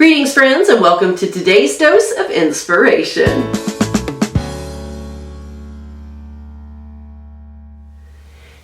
Greetings, friends, and welcome to today's dose of inspiration.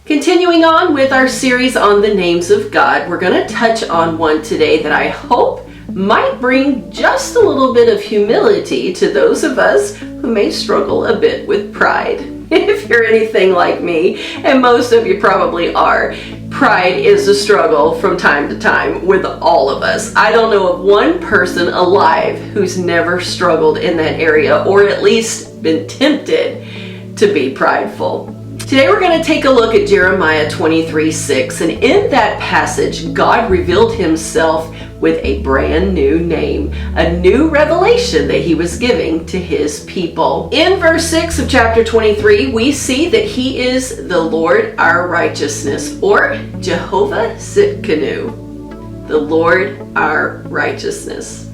Continuing on with our series on the names of God, we're going to touch on one today that I hope might bring just a little bit of humility to those of us who may struggle a bit with pride. If you're anything like me, and most of you probably are, pride is a struggle from time to time with all of us. I don't know of one person alive who's never struggled in that area, or at least been tempted to be prideful. Today we're going to take a look at Jeremiah 23:6, and in that passage, God revealed himself with a brand new name, a new revelation that he was giving to his people. In verse 6 of chapter 23, we see that he is the Lord our righteousness, or Jehovah Tsidkenu, the Lord our righteousness.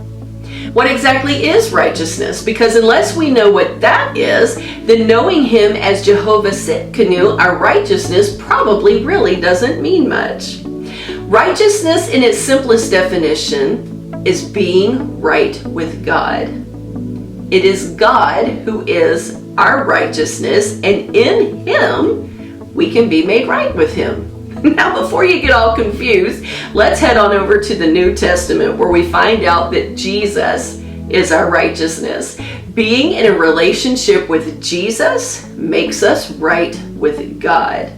What exactly is righteousness? Because unless we know what that is, then knowing him as Jehovah Tsidkenu, our righteousness, probably really doesn't mean much. Righteousness in its simplest definition is being right with God. It is God who is our righteousness, and in him we can be made right with him. Now, before you get all confused, let's head on over to the New Testament, where we find out that Jesus is our righteousness. Being in a relationship with Jesus makes us right with God.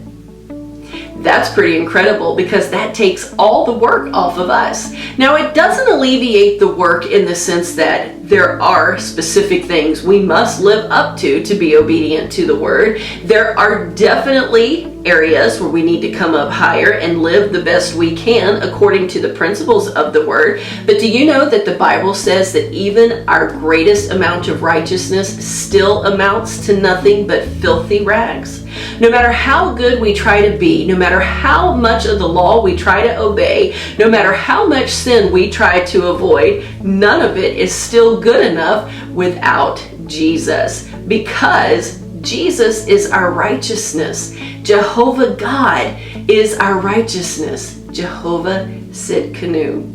That's pretty incredible, because that takes all the work off of us. Now, it doesn't alleviate the work in the sense that there are specific things we must live up to be obedient to the word. There are definitely areas where we need to come up higher and live the best we can according to the principles of the word. But do you know that the Bible says that even our greatest amount of righteousness still amounts to nothing but filthy rags? No matter how good we try to be, no matter how much of the law we try to obey, no matter how much sin we try to avoid, none of it is still good enough without Jesus, because Jesus is our righteousness. Jehovah God is our righteousness. Jehovah Tsidkenu.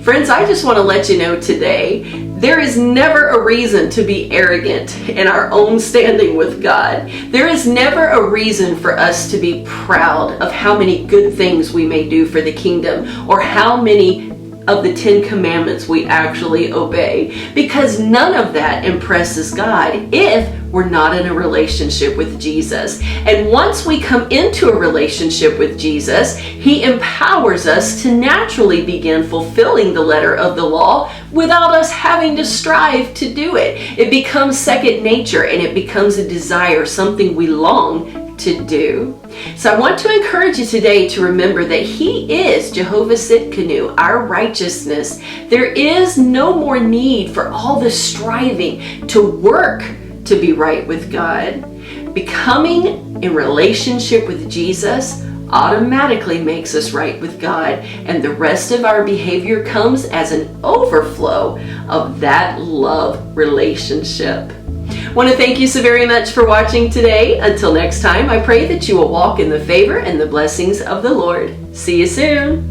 Friends, I just want to let you know today, there is never a reason to be arrogant in our own standing with God. There is never a reason for us to be proud of how many good things we may do for the kingdom, or how many of the 10 commandments we actually obey, because none of that impresses God if we're not in a relationship with Jesus. And once we come into a relationship with Jesus, he empowers us to naturally begin fulfilling the letter of the law without us having to strive to do it. It becomes second nature, and it becomes a desire, something we long to do. So I want to encourage you today to remember that he is Jehovah Tsidkenu, our righteousness. There is no more need for all the striving to work to be right with God. Becoming in relationship with Jesus automatically makes us right with God, and the rest of our behavior comes as an overflow of that love relationship. I want to thank you so very much for watching today. Until next time, I pray that you will walk in the favor and the blessings of the Lord. See you soon.